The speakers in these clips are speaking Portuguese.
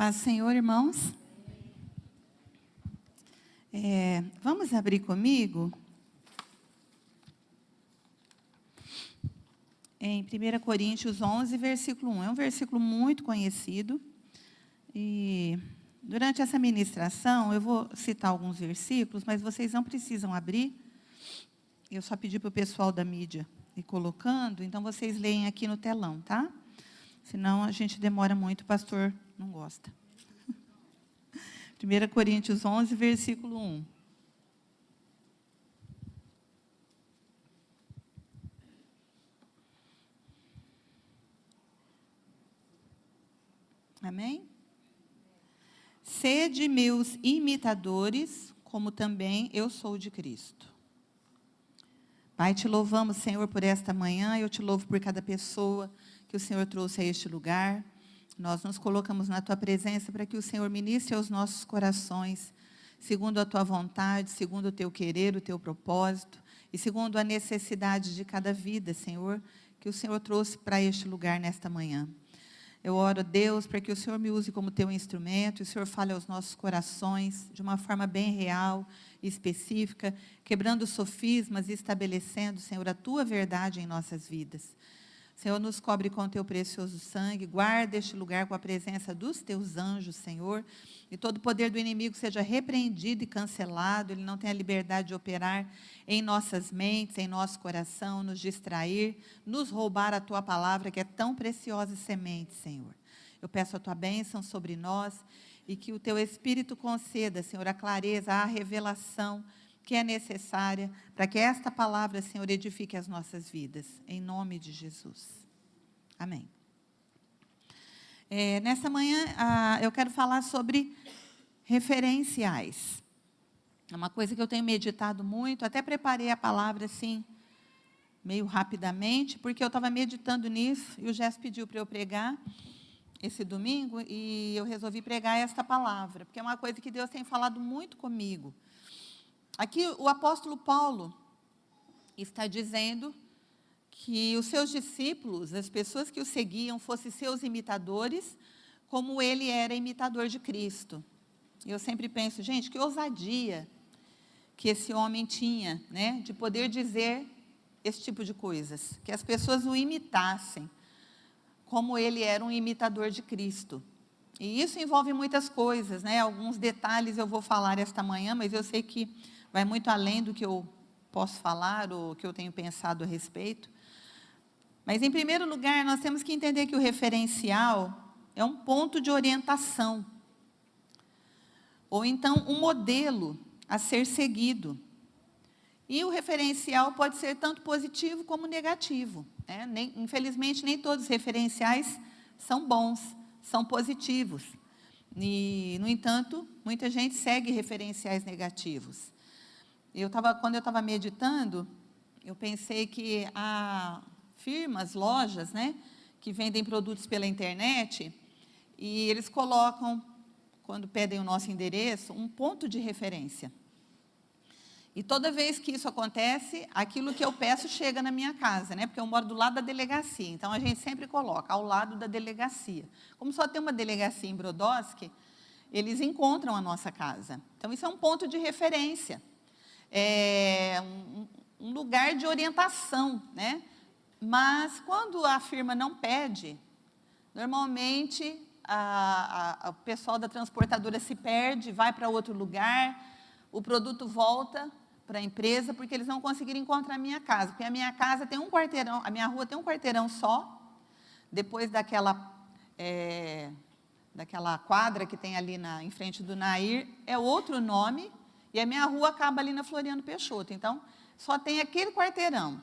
Paz do Senhor, irmãos. Vamos abrir comigo em 1 Coríntios 11, versículo 1. É um versículo muito conhecido. E durante essa ministração, eu vou citar alguns versículos, mas vocês não precisam abrir. Eu só pedi para o pessoal da mídia ir colocando, então vocês leem aqui no telão, tá? Senão a gente demora muito, o pastor não gosta. 1 Coríntios 11, versículo 1. Amém? Sede meus imitadores, como também eu sou de Cristo. Pai, te louvamos, Senhor, por esta manhã. Eu te louvo por cada pessoa que o Senhor trouxe a este lugar. Nós nos colocamos na tua presença para que o Senhor ministre aos nossos corações, segundo a tua vontade, segundo o teu querer, o teu propósito, e segundo a necessidade de cada vida, Senhor, que o Senhor trouxe para este lugar nesta manhã. Eu oro a Deus para que o Senhor me use como teu instrumento, e o Senhor fale aos nossos corações de uma forma bem real e específica, quebrando sofismas e estabelecendo, Senhor, a tua verdade em nossas vidas. Senhor, nos cobre com o teu precioso sangue, guarda este lugar com a presença dos teus anjos, Senhor, e todo o poder do inimigo seja repreendido e cancelado, ele não tenha liberdade de operar em nossas mentes, em nosso coração, nos distrair, nos roubar a tua palavra, que é tão preciosa semente, Senhor. Eu peço a tua bênção sobre nós, e que o teu Espírito conceda, Senhor, a clareza, a revelação que é necessária para que esta palavra, Senhor, edifique as nossas vidas, em nome de Jesus. Amém. Nessa manhã, eu quero falar sobre referenciais. É uma coisa que eu tenho meditado muito, até preparei a palavra assim, meio rapidamente, porque eu estava meditando nisso, e o Jess pediu para eu pregar esse domingo, e eu resolvi pregar esta palavra, porque é uma coisa que Deus tem falado muito comigo. Aqui o apóstolo Paulo está dizendo que os seus discípulos, as pessoas que o seguiam, fossem seus imitadores, como ele era imitador de Cristo. E eu sempre penso, gente, que ousadia que esse homem tinha, né, de poder dizer esse tipo de coisas, que as pessoas o imitassem, como ele era um imitador de Cristo. E isso envolve muitas coisas, né? Alguns detalhes eu vou falar esta manhã, mas eu sei que vai muito além do que eu posso falar ou que eu tenho pensado a respeito. Mas, em primeiro lugar, nós temos que entender que o referencial é um ponto de orientação, ou então um modelo a ser seguido. E o referencial pode ser tanto positivo como negativo, né? Infelizmente, nem todos os referenciais são bons, são positivos. E, no entanto, muita gente segue referenciais negativos. Quando eu estava meditando, eu pensei que há firmas, lojas, né, que vendem produtos pela internet, e eles colocam, quando pedem o nosso endereço, um ponto de referência. E toda vez que isso acontece, aquilo que eu peço chega na minha casa, né, porque eu moro do lado da delegacia, então a gente sempre coloca ao lado da delegacia. Como só tem uma delegacia em Brodowski, eles encontram a nossa casa. Então, isso é um ponto de referência. É um lugar de orientação, né? Mas, quando a firma não pede, normalmente o pessoal da transportadora se perde, vai para outro lugar, o produto volta para a empresa, porque eles não conseguiram encontrar a minha casa, porque a minha casa tem um quarteirão, a minha rua tem um quarteirão só, depois daquela quadra que tem ali em frente do Nair, é outro nome, e a minha rua acaba ali na Floriano Peixoto. Então, só tem aquele quarteirão.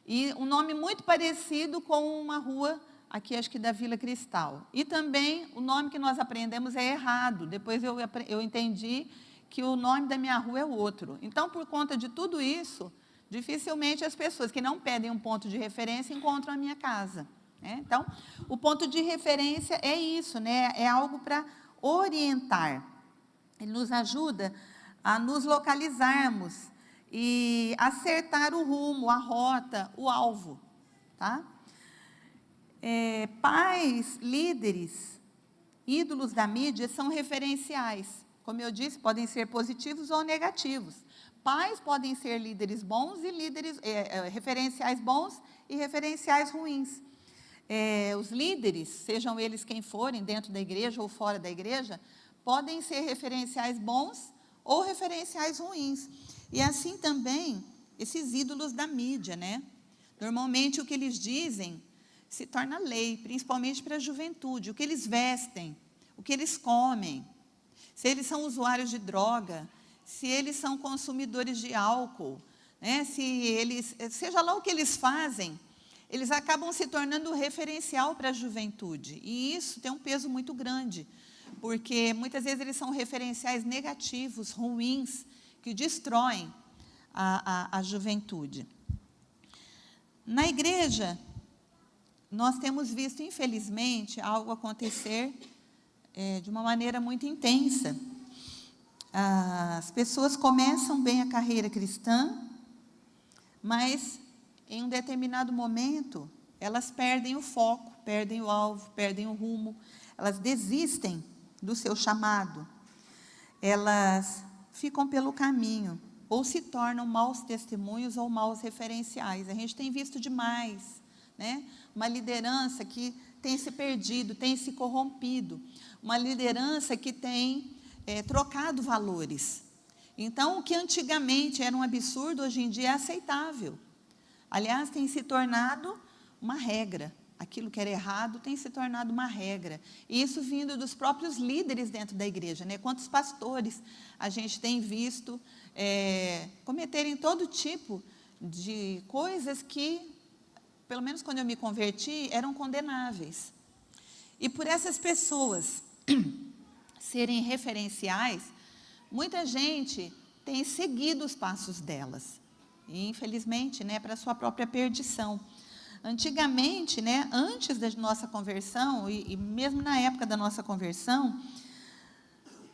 E um nome muito parecido com uma rua, aqui acho que da Vila Cristal. E também, o nome que nós aprendemos é errado. Depois eu entendi que o nome da minha rua é outro. Então, por conta de tudo isso, dificilmente as pessoas que não pedem um ponto de referência encontram a minha casa. Então, o ponto de referência é isso, né? É algo para orientar. Ele nos ajuda a nos localizarmos e acertar o rumo, a rota, o alvo. Tá? Pais, líderes, ídolos da mídia são referenciais. Como eu disse, podem ser positivos ou negativos. Pais podem ser líderes bons e referenciais bons e referenciais ruins. Os líderes, sejam eles quem forem, dentro da igreja ou fora da igreja, podem ser referenciais bons ou referenciais ruins. E assim também, esses ídolos da mídia, né? Normalmente, o que eles dizem se torna lei, principalmente para a juventude. O que eles vestem, o que eles comem, se eles são usuários de droga, se eles são consumidores de álcool, né? Seja lá o que eles fazem, eles acabam se tornando referencial para a juventude. E isso tem um peso muito grande, porque muitas vezes eles são referenciais negativos, ruins, que destroem a juventude. Na igreja, nós temos visto, infelizmente, algo acontecer de uma maneira muito intensa. As pessoas começam bem a carreira cristã, mas, em um determinado momento, elas perdem o foco, perdem o alvo, perdem o rumo, elas desistem do seu chamado, elas ficam pelo caminho, ou se tornam maus testemunhos ou maus referenciais. A gente tem visto demais, né? Uma liderança que tem se perdido, tem se corrompido, uma liderança que tem trocado valores. Então, o que antigamente era um absurdo, hoje em dia é aceitável. Aliás, tem se tornado uma regra. Aquilo que era errado tem se tornado uma regra. E isso vindo dos próprios líderes dentro da igreja, né? Quantos pastores a gente tem visto cometerem todo tipo de coisas que, pelo menos quando eu me converti, eram condenáveis. E por essas pessoas serem referenciais, muita gente tem seguido os passos delas. E, infelizmente, né, para a sua própria perdição. Antigamente, né, antes da nossa conversão, e mesmo na época da nossa conversão,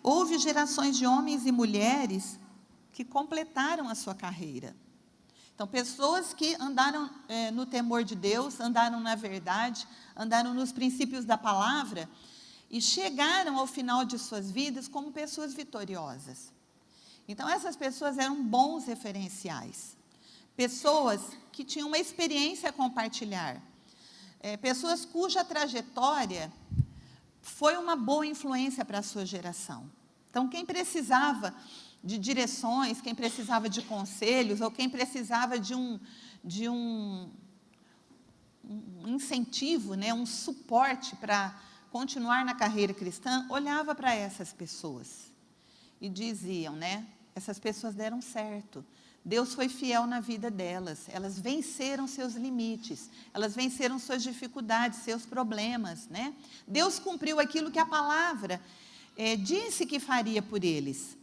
houve gerações de homens e mulheres que completaram a sua carreira. Então, pessoas que andaram no temor de Deus, andaram na verdade, andaram nos princípios da palavra, e chegaram ao final de suas vidas como pessoas vitoriosas. Então, essas pessoas eram bons referenciais. Pessoas que tinham uma experiência a compartilhar. Pessoas cuja trajetória foi uma boa influência para a sua geração. Então, quem precisava de direções, quem precisava de conselhos, ou quem precisava de um incentivo, né, um suporte para continuar na carreira cristã, olhava para essas pessoas e diziam, né, essas pessoas deram certo. Deus foi fiel na vida delas, elas venceram seus limites, elas venceram suas dificuldades, seus problemas, né? Deus cumpriu aquilo que a palavra disse que faria por eles.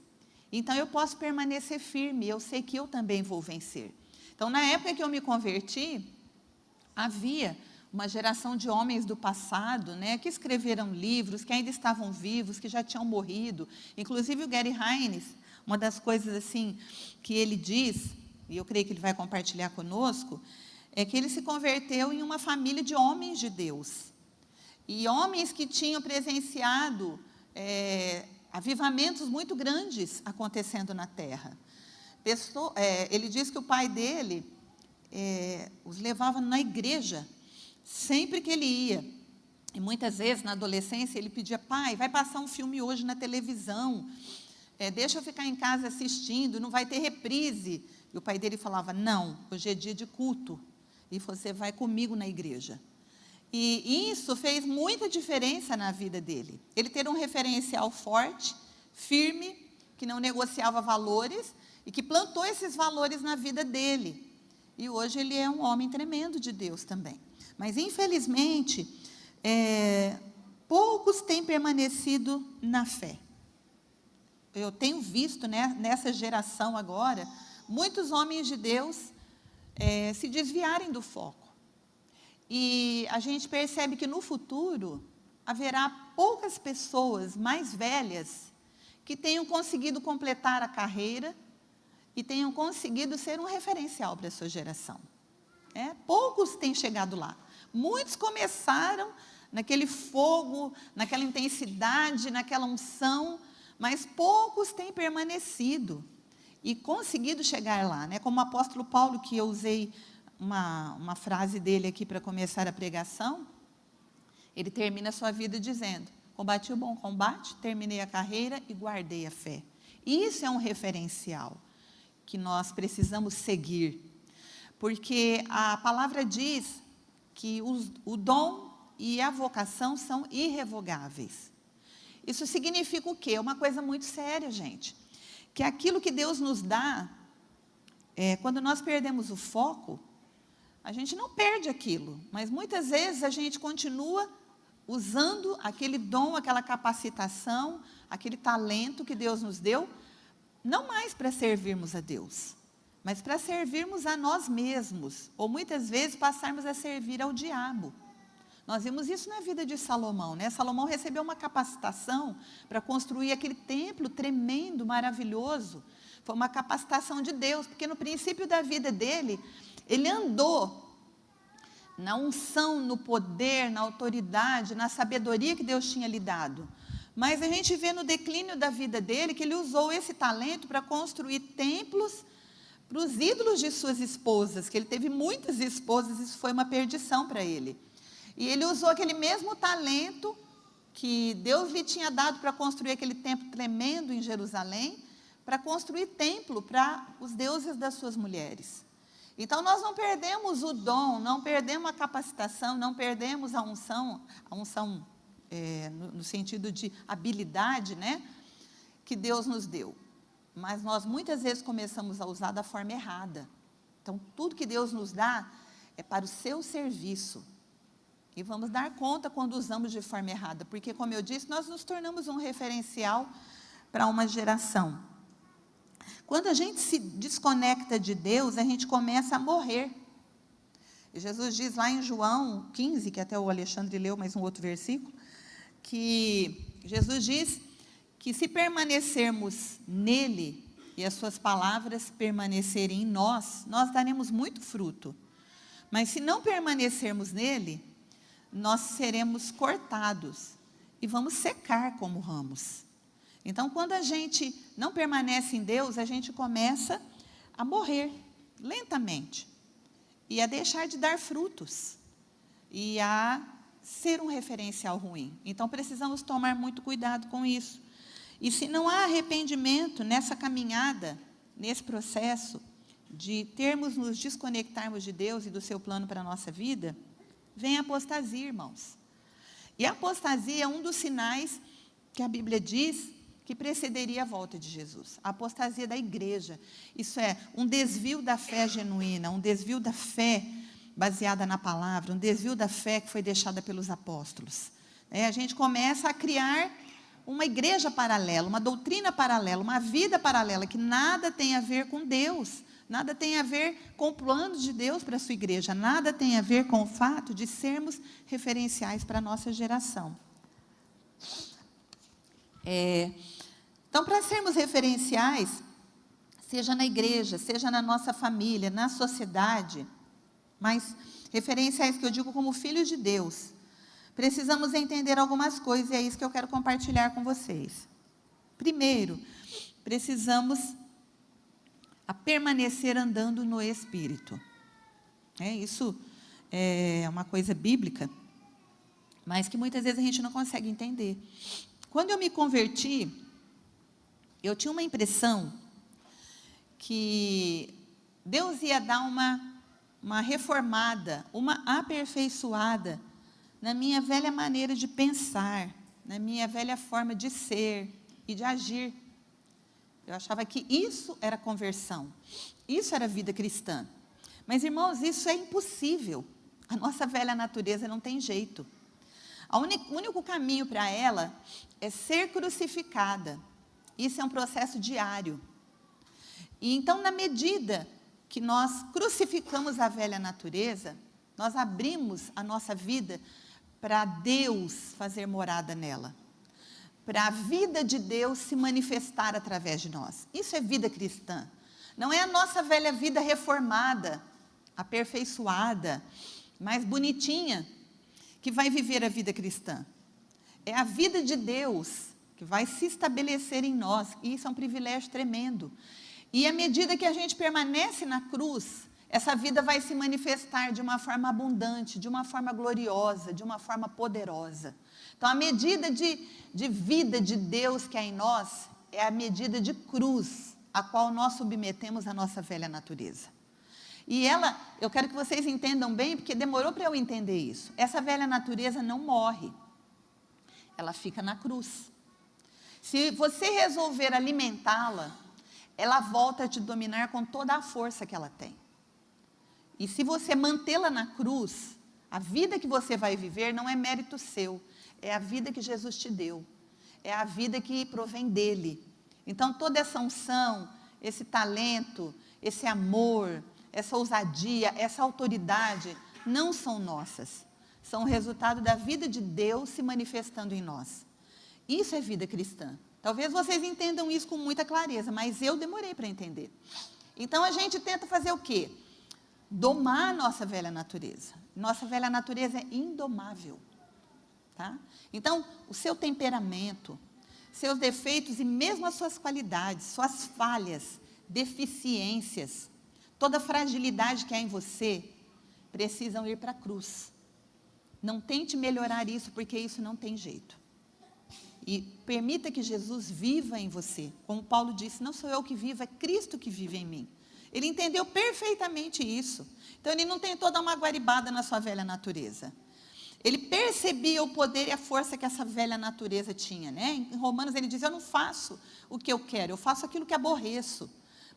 Então, eu posso permanecer firme, eu sei que eu também vou vencer. Então, na época que eu me converti, havia uma geração de homens do passado, né, que escreveram livros, que ainda estavam vivos, que já tinham morrido. Inclusive, o Gary Hines, uma das coisas assim que ele diz, e eu creio que ele vai compartilhar conosco, é que ele se converteu em uma família de homens de Deus. E homens que tinham presenciado avivamentos muito grandes acontecendo na terra. Ele diz que o pai dele os levava na igreja, sempre que ele ia. E muitas vezes, na adolescência, ele pedia: pai, vai passar um filme hoje na televisão, deixa eu ficar em casa assistindo, não vai ter reprise. E o pai dele falava: não, hoje é dia de culto, e você vai comigo na igreja. E isso fez muita diferença na vida dele. Ele ter um referencial forte, firme, que não negociava valores, e que plantou esses valores na vida dele. E hoje ele é um homem tremendo de Deus também. Mas, infelizmente, poucos têm permanecido na fé. Eu tenho visto, né, nessa geração agora, muitos homens de Deus se desviarem do foco. E a gente percebe que no futuro haverá poucas pessoas mais velhas que tenham conseguido completar a carreira e tenham conseguido ser um referencial para a sua geração. Poucos têm chegado lá. Muitos começaram naquele fogo, naquela intensidade, naquela unção, mas poucos têm permanecido e conseguido chegar lá, né? Como o apóstolo Paulo, que eu usei uma frase dele aqui para começar a pregação, ele termina a sua vida dizendo: combati o bom combate, terminei a carreira e guardei a fé. Isso é um referencial que nós precisamos seguir, porque a palavra diz que o dom e a vocação são irrevogáveis. Isso significa o quê? Uma coisa muito séria, gente, que aquilo que Deus nos dá, quando nós perdemos o foco, a gente não perde aquilo, mas muitas vezes a gente continua usando aquele dom, aquela capacitação, aquele talento que Deus nos deu, não mais para servirmos a Deus, mas para servirmos a nós mesmos, ou muitas vezes passarmos a servir ao diabo. Nós vimos isso na vida de Salomão, né? Salomão recebeu uma capacitação para construir aquele templo tremendo, maravilhoso. Foi uma capacitação de Deus, porque no princípio da vida dele, ele andou na unção, no poder, na autoridade, na sabedoria que Deus tinha lhe dado. Mas a gente vê no declínio da vida dele que ele usou esse talento para construir templos para os ídolos de suas esposas, que ele teve muitas esposas, isso foi uma perdição para ele. E ele usou aquele mesmo talento que Deus lhe tinha dado para construir aquele templo tremendo em Jerusalém, para construir templo para os deuses das suas mulheres. Então, nós não perdemos o dom, não perdemos a capacitação, não perdemos a unção no sentido de habilidade, né, que Deus nos deu. Mas nós muitas vezes começamos a usar da forma errada. Então, tudo que Deus nos dá é para o seu serviço. E vamos dar conta quando usamos de forma errada, porque, como eu disse, nós nos tornamos um referencial para uma geração. Quando a gente se desconecta de Deus, a gente começa a morrer. E Jesus diz lá em João 15, que até o Alexandre leu, mais um outro versículo, que Jesus diz que se permanecermos nele e as suas palavras permanecerem em nós, nós daremos muito fruto. Mas se não permanecermos nele, nós seremos cortados e vamos secar como ramos. Então, quando a gente não permanece em Deus, a gente começa a morrer lentamente e a deixar de dar frutos e a ser um referencial ruim. Então, precisamos tomar muito cuidado com isso. E se não há arrependimento nessa caminhada, nesse processo de nos desconectarmos de Deus e do seu plano para a nossa vida, vem a apostasia, irmãos. E a apostasia é um dos sinais que a Bíblia diz que precederia a volta de Jesus. A apostasia da igreja. Isso é um desvio da fé genuína, um desvio da fé baseada na palavra, um desvio da fé que foi deixada pelos apóstolos. A gente começa a criar uma igreja paralela, uma doutrina paralela, uma vida paralela, que nada tem a ver com Deus, nada tem a ver com o plano de Deus para a sua igreja, nada tem a ver com o fato de sermos referenciais para a nossa geração. Então, para sermos referenciais, seja na igreja, seja na nossa família, na sociedade, mas referenciais que eu digo como filhos de Deus, precisamos entender algumas coisas, e é isso que eu quero compartilhar com vocês. Primeiro, precisamos permanecer andando no Espírito. Isso é uma coisa bíblica, mas que muitas vezes a gente não consegue entender. Quando eu me converti, eu tinha uma impressão que Deus ia dar uma reformada, uma aperfeiçoada na minha velha maneira de pensar, na minha velha forma de ser e de agir. Eu achava que isso era conversão, isso era vida cristã. Mas, irmãos, isso é impossível. A nossa velha natureza não tem jeito. O único caminho para ela é ser crucificada. Isso é um processo diário. E então, na medida que nós crucificamos a velha natureza, nós abrimos a nossa vida para Deus fazer morada nela, para a vida de Deus se manifestar através de nós. Isso é vida cristã. Não é a nossa velha vida reformada, aperfeiçoada, mais bonitinha, que vai viver a vida cristã. É a vida de Deus que vai se estabelecer em nós. E isso é um privilégio tremendo. E à medida que a gente permanece na cruz, essa vida vai se manifestar de uma forma abundante, de uma forma gloriosa, de uma forma poderosa. Então, a medida de vida de Deus que há em nós é a medida de cruz, a qual nós submetemos a nossa velha natureza. E eu quero que vocês entendam bem, porque demorou para eu entender isso. Essa velha natureza não morre, ela fica na cruz. Se você resolver alimentá-la, ela volta a te dominar com toda a força que ela tem. E se você mantê-la na cruz, a vida que você vai viver não é mérito seu, é a vida que Jesus te deu, é a vida que provém dele. Então, toda essa unção, esse talento, esse amor, essa ousadia, essa autoridade, não são nossas. São o resultado da vida de Deus se manifestando em nós. Isso é vida cristã. Talvez vocês entendam isso com muita clareza, mas eu demorei para entender. Então, a gente tenta fazer o quê? Domar a nossa velha natureza. Nossa velha natureza é indomável. Tá? Então, o seu temperamento, seus defeitos e mesmo as suas qualidades, suas falhas, deficiências, toda a fragilidade que há em você, precisam ir para a cruz. Não tente melhorar isso, porque isso não tem jeito. E permita que Jesus viva em você. Como Paulo disse, não sou eu que vivo, é Cristo que vive em mim. Ele entendeu perfeitamente isso. Então, ele não tentou dar uma guaribada na sua velha natureza. Ele percebia o poder e a força que essa velha natureza tinha, né? Em Romanos ele diz, eu não faço o que eu quero, eu faço aquilo que aborreço.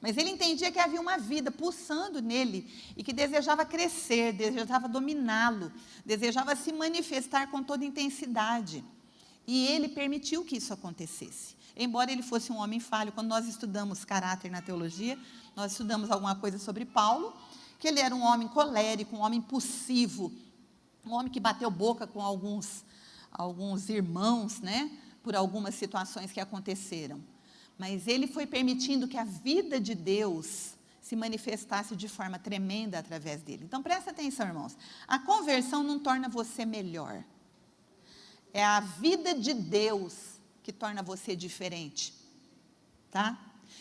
Mas ele entendia que havia uma vida pulsando nele e que desejava crescer, desejava dominá-lo, desejava se manifestar com toda intensidade. E ele permitiu que isso acontecesse. Embora ele fosse um homem falho, quando nós estudamos caráter na teologia, nós estudamos alguma coisa sobre Paulo, que ele era um homem colérico, um homem impulsivo, um homem que bateu boca com alguns irmãos, né, por algumas situações que aconteceram. Mas ele foi permitindo que a vida de Deus se manifestasse de forma tremenda através dele. Então, presta atenção, irmãos. A conversão não torna você melhor. É a vida de Deus que torna você diferente. Tá?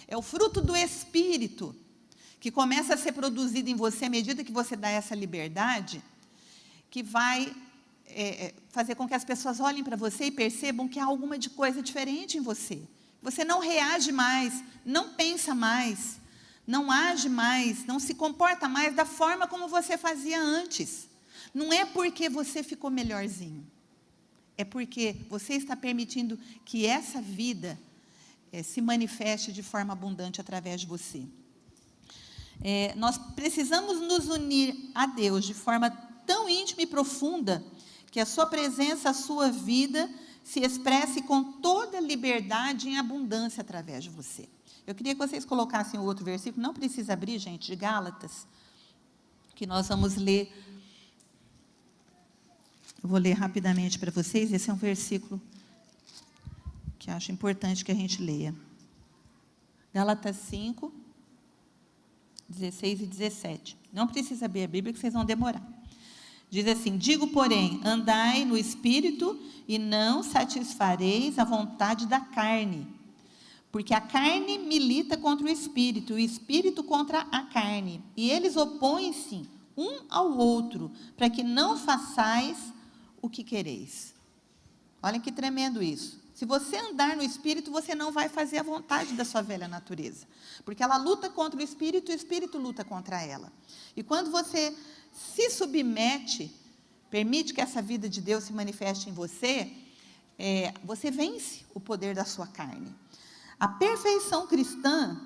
É o fruto do Espírito que começa a ser produzido em você à medida que você dá essa liberdade, que vai fazer com que as pessoas olhem para você e percebam que há alguma de coisa diferente em você. Você não reage mais, não pensa mais, não age mais, não se comporta mais da forma como você fazia antes. Não é porque você ficou melhorzinho, é porque você está permitindo que essa vida se manifeste de forma abundante através de você. Nós precisamos nos unir a Deus de forma tão íntima e profunda, que a sua presença, a sua vida, se expresse com toda liberdade e em abundância através de você. Eu queria que vocês colocassem o outro versículo, não precisa abrir, gente, de Gálatas, que nós vamos ler. Eu vou ler rapidamente para vocês, esse é um versículo que acho importante que a gente leia. Gálatas 5, 16 e 17. Não precisa abrir a Bíblia, que vocês vão demorar. Diz assim, digo, porém, andai no Espírito e não satisfareis a vontade da carne. Porque a carne milita contra o Espírito contra a carne. E eles opõem-se um ao outro, para que não façais o que quereis. Olha que tremendo isso. Se você andar no Espírito, você não vai fazer a vontade da sua velha natureza. Porque ela luta contra o Espírito luta contra ela. E quando você se submete, permite que essa vida de Deus se manifeste em você, você vence o poder da sua carne. A perfeição cristã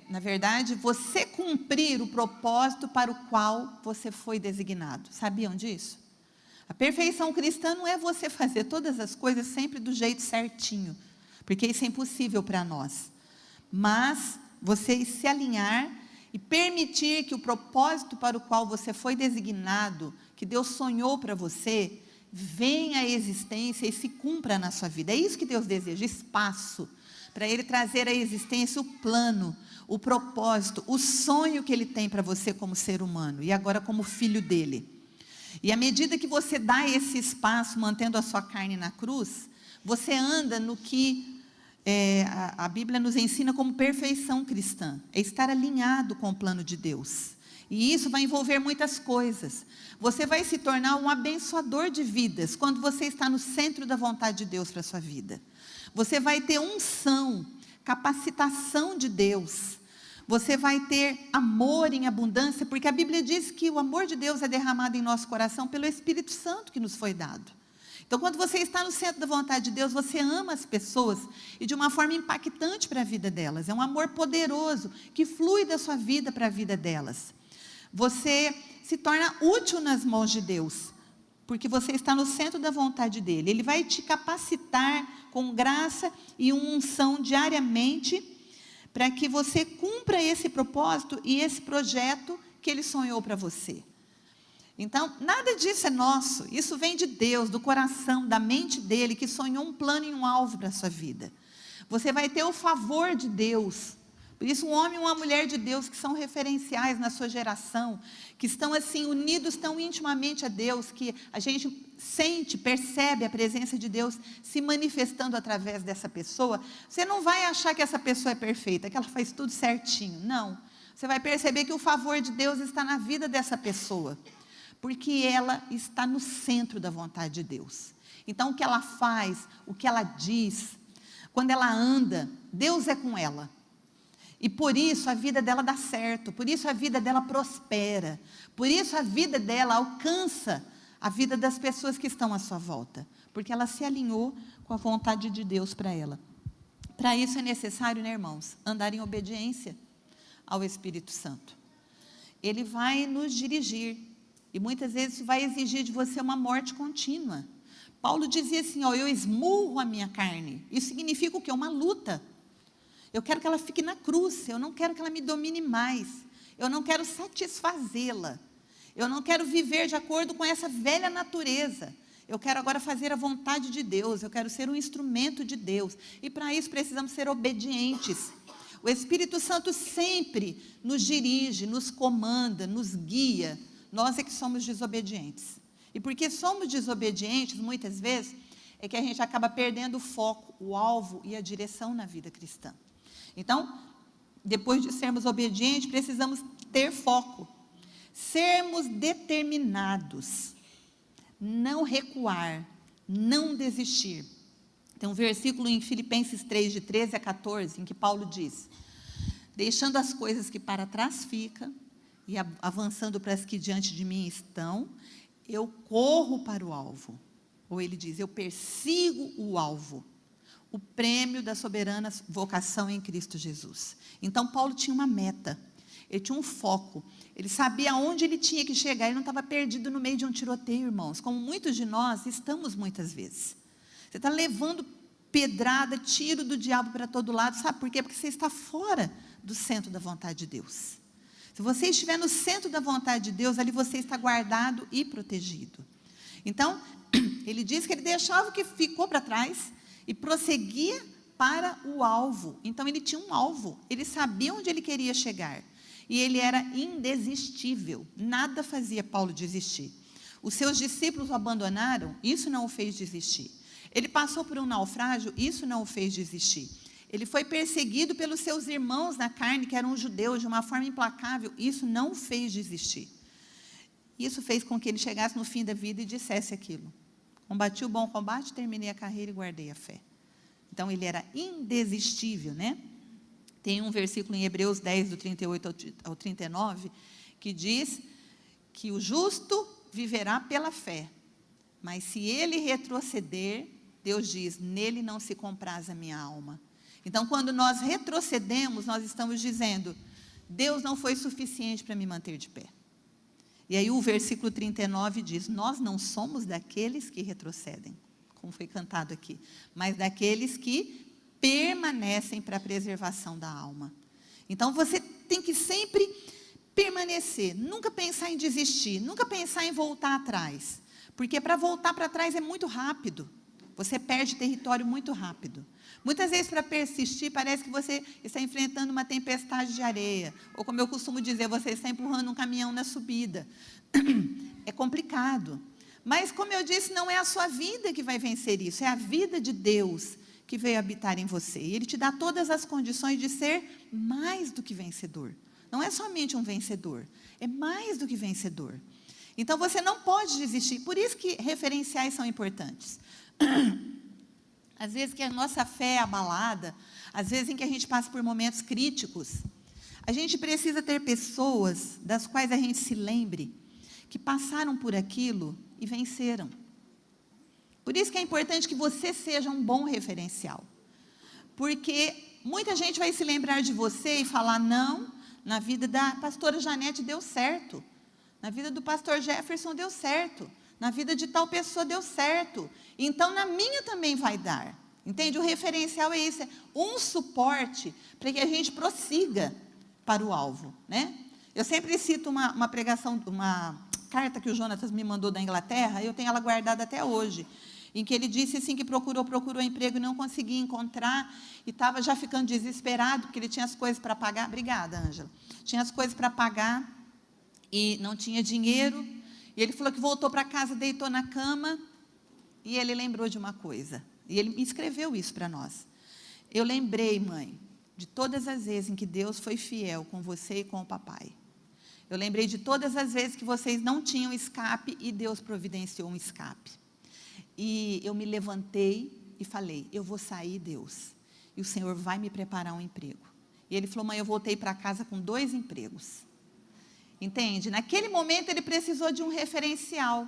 na verdade, você cumprir o propósito para o qual você foi designado. Sabiam disso? A perfeição cristã não é você fazer todas as coisas sempre do jeito certinho, porque isso é impossível para nós. Mas você se alinhar e permitir que o propósito para o qual você foi designado, que Deus sonhou para você, venha à existência e se cumpra na sua vida. É isso que Deus deseja, espaço, para Ele trazer à existência o plano, o propósito, o sonho que Ele tem para você como ser humano, e agora como filho dEle. E à medida que você dá esse espaço, mantendo a sua carne na cruz, você anda no que a Bíblia nos ensina como perfeição cristã. É estar alinhado com o plano de Deus. E isso vai envolver muitas coisas. Você vai se tornar um abençoador de vidas, quando você está no centro da vontade de Deus para a sua vida. Você vai ter unção, capacitação de Deus. Você vai ter amor em abundância, porque a Bíblia diz que o amor de Deus é derramado em nosso coração pelo Espírito Santo que nos foi dado. Então, quando você está no centro da vontade de Deus, você ama as pessoas e de uma forma impactante para a vida delas. É um amor poderoso que flui da sua vida para a vida delas. Você se torna útil nas mãos de Deus, porque você está no centro da vontade dEle. Ele vai te capacitar com graça e unção diariamente, para que você cumpra esse propósito e esse projeto que Ele sonhou para você. Então, nada disso é nosso, isso vem de Deus, do coração, da mente dEle, que sonhou um plano e um alvo para a sua vida. Você vai ter o favor de Deus. Por isso, um homem e uma mulher de Deus que são referenciais na sua geração, que estão assim unidos tão intimamente a Deus, que a gente sente, percebe a presença de Deus se manifestando através dessa pessoa. Você não vai achar que essa pessoa é perfeita, que ela faz tudo certinho, não. Você vai perceber que o favor de Deus está na vida dessa pessoa, porque ela está no centro da vontade de Deus. Então, o que ela faz, o que ela diz, quando ela anda, Deus é com ela. E por isso a vida dela dá certo, por isso a vida dela prospera, por isso a vida dela alcança a vida das pessoas que estão à sua volta, porque ela se alinhou com a vontade de Deus para ela. Para isso é necessário, né, irmãos, andar em obediência ao Espírito Santo. Ele vai nos dirigir, e muitas vezes vai exigir de você uma morte contínua. Paulo dizia assim, eu esmurro a minha carne. Isso significa o quê? Uma luta. Eu quero que ela fique na cruz, eu não quero que ela me domine mais, eu não quero satisfazê-la, eu não quero viver de acordo com essa velha natureza, eu quero agora fazer a vontade de Deus, eu quero ser um instrumento de Deus, e para isso precisamos ser obedientes. O Espírito Santo sempre nos dirige, nos comanda, nos guia, nós é que somos desobedientes, e porque somos desobedientes, muitas vezes, é que a gente acaba perdendo o foco, o alvo e a direção na vida cristã. Então, depois de sermos obedientes, precisamos ter foco, sermos determinados, não recuar, não desistir. Tem um versículo em Filipenses 3, de 13 a 14, em que Paulo diz, deixando as coisas que para trás ficam, e avançando para as que diante de mim estão, eu corro para o alvo. Ou ele diz, eu persigo o alvo, o prêmio da soberana vocação em Cristo Jesus. Então, Paulo tinha uma meta, ele tinha um foco, ele sabia aonde ele tinha que chegar, ele não estava perdido no meio de um tiroteio, irmãos, como muitos de nós estamos muitas vezes. Você está levando pedrada, tiro do diabo para todo lado, sabe por quê? Porque você está fora do centro da vontade de Deus. Se você estiver no centro da vontade de Deus, ali você está guardado e protegido. Então, ele diz que ele deixava o que ficou para trás, e prosseguia para o alvo. Então ele tinha um alvo, ele sabia onde ele queria chegar, e ele era indesistível, nada fazia Paulo desistir. Os seus discípulos o abandonaram, isso não o fez desistir. Ele passou por um naufrágio, isso não o fez desistir. Ele foi perseguido pelos seus irmãos na carne, que eram judeus, de uma forma implacável, isso não o fez desistir. Isso fez com que ele chegasse no fim da vida e dissesse aquilo, combati o bom combate, terminei a carreira e guardei a fé. Então, ele era indesistível, né? Tem um versículo em Hebreus 10, do 38 ao 39, que diz que o justo viverá pela fé, mas se ele retroceder, Deus diz, nele não se compraz a minha alma. Então, quando nós retrocedemos, nós estamos dizendo, Deus não foi suficiente para me manter de pé. E aí o versículo 39 diz, nós não somos daqueles que retrocedem, como foi cantado aqui, mas daqueles que permanecem para a preservação da alma. Então você tem que sempre permanecer, nunca pensar em desistir, nunca pensar em voltar atrás, porque para voltar para trás é muito rápido, você perde território muito rápido. Muitas vezes, para persistir, parece que você está enfrentando uma tempestade de areia. Ou, como eu costumo dizer, você está empurrando um caminhão na subida. É complicado. Mas, como eu disse, não é a sua vida que vai vencer isso, é a vida de Deus que veio habitar em você. E Ele te dá todas as condições de ser mais do que vencedor. Não é somente um vencedor, é mais do que vencedor. Então, você não pode desistir. Por isso que referenciais são importantes. Às vezes que a nossa fé é abalada, às vezes em que a gente passa por momentos críticos, a gente precisa ter pessoas das quais a gente se lembre, que passaram por aquilo e venceram. Por isso que é importante que você seja um bom referencial. Porque muita gente vai se lembrar de você e falar, não, na vida da pastora Janete deu certo, na vida do pastor Jefferson deu certo, na vida de tal pessoa deu certo, então na minha também vai dar. Entende? O referencial é isso, é um suporte para que a gente prossiga para o alvo, né? Eu sempre cito uma pregação, uma carta que o Jonatas me mandou da Inglaterra, eu tenho ela guardada até hoje, em que ele disse assim que procurou emprego e não conseguia encontrar, e estava já ficando desesperado, porque ele tinha as coisas para pagar. Obrigada, Ângela. Tinha as coisas para pagar e não tinha dinheiro, e ele falou que voltou para casa, deitou na cama, e ele lembrou de uma coisa, e ele escreveu isso para nós. Eu lembrei, mãe, de todas as vezes em que Deus foi fiel com você e com o papai. Eu lembrei de todas as vezes que vocês não tinham escape e Deus providenciou um escape. E eu me levantei e falei, eu vou sair, Deus, e o Senhor vai me preparar um emprego. E ele falou, mãe, eu voltei para casa com 2 empregos. Entende? Naquele momento ele precisou de um referencial.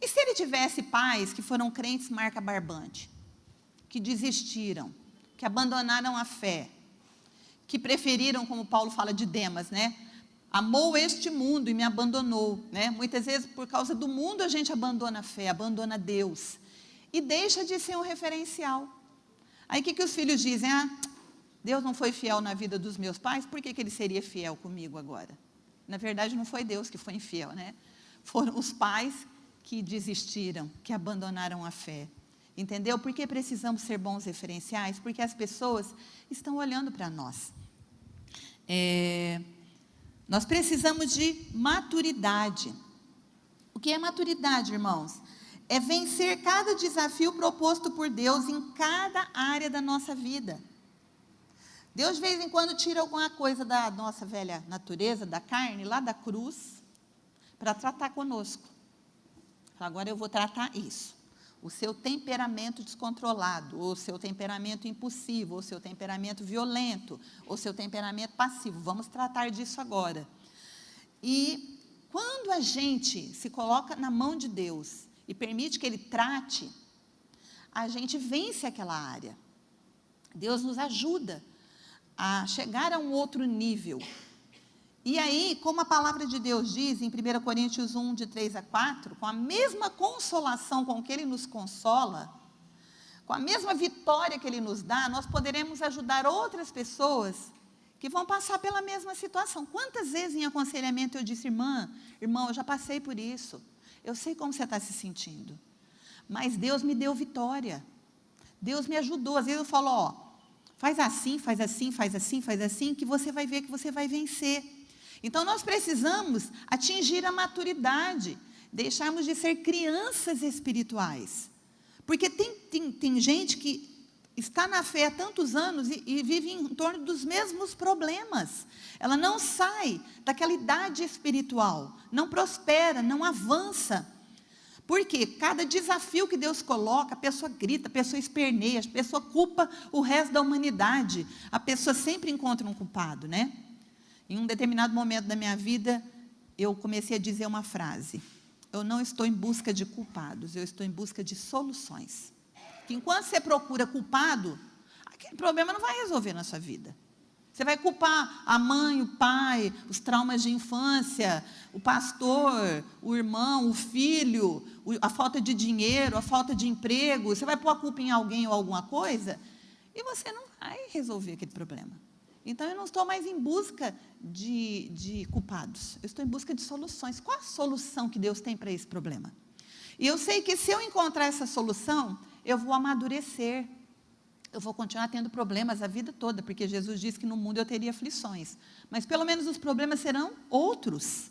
E se ele tivesse pais que foram crentes marca barbante, que desistiram, que abandonaram a fé, que preferiram, como Paulo fala de Demas, né? Amou este mundo e me abandonou, né? Muitas vezes por causa do mundo a gente abandona a fé, abandona Deus e deixa de ser um referencial. Aí o que os filhos dizem? Ah, Deus não foi fiel na vida dos meus pais, por que Ele seria fiel comigo agora? Na verdade não foi Deus que foi infiel, né? Foram os pais que desistiram, que abandonaram a fé. Entendeu? Por que precisamos ser bons referenciais? Porque as pessoas estão olhando para nós. Nós precisamos de maturidade. O que é maturidade, irmãos? É vencer cada desafio proposto por Deus em cada área da nossa vida. Deus, de vez em quando, tira alguma coisa da nossa velha natureza, da carne, lá da cruz, para tratar conosco. Agora eu vou tratar isso. O seu temperamento descontrolado, ou o seu temperamento impulsivo, ou o seu temperamento violento, ou o seu temperamento passivo. Vamos tratar disso agora. E quando a gente se coloca na mão de Deus e permite que Ele trate, a gente vence aquela área. Deus nos ajuda a chegar a um outro nível. E aí, como a palavra de Deus diz em 1 Coríntios 1, de 3 a 4, com a mesma consolação com que Ele nos consola, com a mesma vitória que Ele nos dá, nós poderemos ajudar outras pessoas que vão passar pela mesma situação. Quantas vezes em aconselhamento eu disse, irmão, eu já passei por isso, eu sei como você está se sentindo, mas Deus me deu vitória, Deus me ajudou. Às vezes eu falo, ó, faz assim, faz assim, faz assim, faz assim, que você vai ver que você vai vencer. Então, nós precisamos atingir a maturidade, deixarmos de ser crianças espirituais. Porque tem gente que está na fé há tantos anos e vive em torno dos mesmos problemas. Ela não sai daquela idade espiritual, não prospera, não avança. Porque cada desafio que Deus coloca, a pessoa grita, a pessoa esperneia, a pessoa culpa o resto da humanidade. A pessoa sempre encontra um culpado, né? Em um determinado momento da minha vida, eu comecei a dizer uma frase: eu não estou em busca de culpados, eu estou em busca de soluções. Que enquanto você procura culpado, aquele problema não vai resolver na sua vida. Você vai culpar a mãe, o pai, os traumas de infância, o pastor, o irmão, o filho, a falta de dinheiro, a falta de emprego. Você vai pôr a culpa em alguém ou alguma coisa e você não vai resolver aquele problema. Então, eu não estou mais em busca de culpados, eu estou em busca de soluções. Qual a solução que Deus tem para esse problema? E eu sei que se eu encontrar essa solução, eu vou amadurecer. Eu vou continuar tendo problemas a vida toda, porque Jesus disse que no mundo eu teria aflições. Mas pelo menos os problemas serão outros.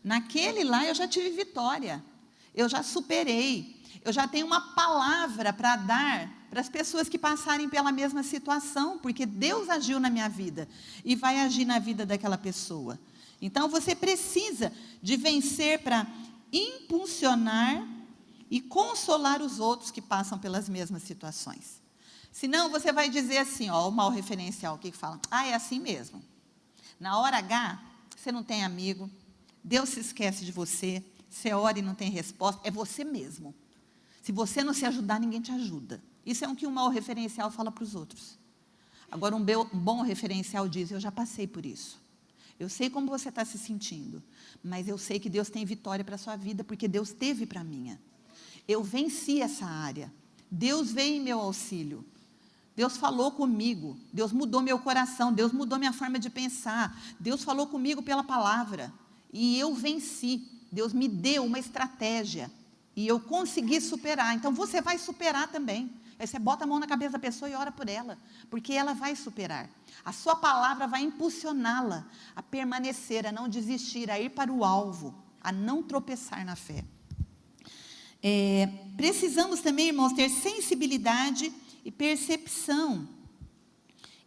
Naquele lá eu já tive vitória. Eu já superei. Eu já tenho uma palavra para dar para as pessoas que passarem pela mesma situação, porque Deus agiu na minha vida e vai agir na vida daquela pessoa. Então você precisa de vencer para impulsionar e consolar os outros que passam pelas mesmas situações. Senão você vai dizer assim, ó, o mau referencial, o que fala? Ah, é assim mesmo. Na hora H, você não tem amigo, Deus se esquece de você, você ora e não tem resposta, é você mesmo. Se você não se ajudar, ninguém te ajuda. Isso é o que um mau referencial fala para os outros. Agora, um bom referencial diz, eu já passei por isso. Eu sei como você está se sentindo, mas eu sei que Deus tem vitória para a sua vida, porque Deus teve para a minha. Eu venci essa área. Deus veio em meu auxílio. Deus falou comigo, Deus mudou meu coração, Deus mudou minha forma de pensar, Deus falou comigo pela palavra, e eu venci, Deus me deu uma estratégia, e eu consegui superar. Então você vai superar também. Aí você bota a mão na cabeça da pessoa e ora por ela, porque ela vai superar. A sua palavra vai impulsioná-la a permanecer, a não desistir, a ir para o alvo, a não tropeçar na fé. Precisamos também, irmãos, ter sensibilidade e percepção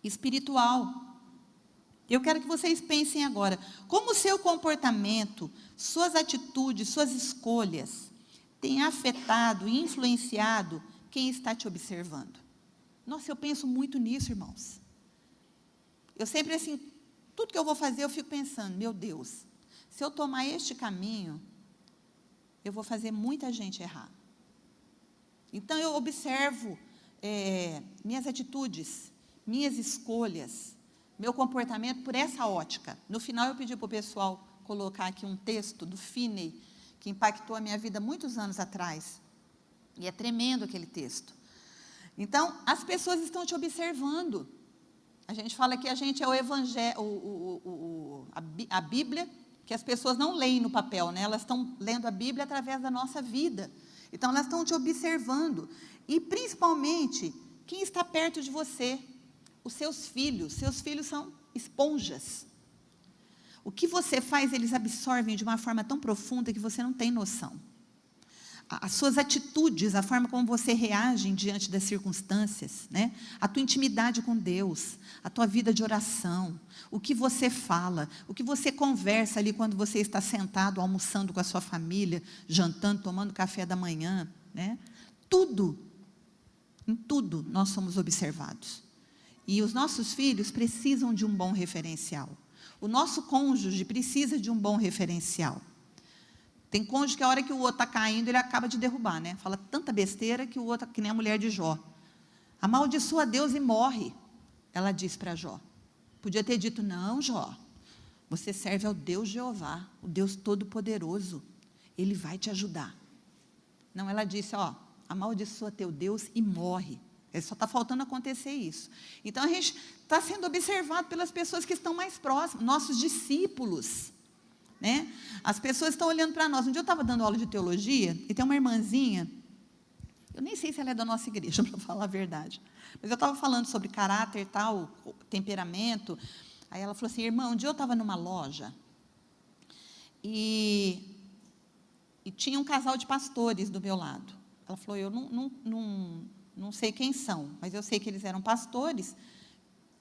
espiritual. Eu quero que vocês pensem agora, como o seu comportamento, suas atitudes, suas escolhas, têm afetado e influenciado quem está te observando. Nossa, eu penso muito nisso, irmãos. Eu sempre assim, tudo que eu vou fazer, eu fico pensando, meu Deus, se eu tomar este caminho, eu vou fazer muita gente errar. Então eu observo minhas atitudes, minhas escolhas, meu comportamento por essa ótica. No final eu pedi para o pessoal colocar aqui um texto do Finney, que impactou a minha vida muitos anos atrás, e é tremendo aquele texto. Então, as pessoas estão te observando. A gente fala que a gente é o evangelho, a Bíblia, que as pessoas não leem no papel, né? Elas estão lendo a Bíblia através da nossa vida. Então, elas estão te observando. E, principalmente, quem está perto de você, os seus filhos são esponjas. O que você faz, eles absorvem de uma forma tão profunda que você não tem noção. As suas atitudes, a forma como você reage diante das circunstâncias, né? A tua intimidade com Deus, a tua vida de oração, o que você fala, o que você conversa ali quando você está sentado, almoçando com a sua família, jantando, tomando café da manhã, né? Tudo, em tudo nós somos observados. E os nossos filhos precisam de um bom referencial. O nosso cônjuge precisa de um bom referencial. Tem cônjuge que a hora que o outro está caindo, ele acaba de derrubar, né? Fala tanta besteira que o outro, que nem a mulher de Jó. Amaldiçoa Deus e morre, ela diz para Jó. Podia ter dito, não, Jó, você serve ao Deus Jeová, o Deus Todo-Poderoso, Ele vai te ajudar. Não, ela disse, ó, amaldiçoa teu Deus e morre. Só está faltando acontecer isso. Então, a gente está sendo observado pelas pessoas que estão mais próximas, nossos discípulos, né? As pessoas estão olhando para nós. Um dia eu estava dando aula de teologia, e tem uma irmãzinha, eu nem sei se ela é da nossa igreja, para falar a verdade, mas eu estava falando sobre caráter, tal, temperamento. Aí ela falou assim, irmã, um dia eu estava numa loja, e tinha um casal de pastores do meu lado. Ela falou, eu não sei quem são, mas eu sei que eles eram pastores.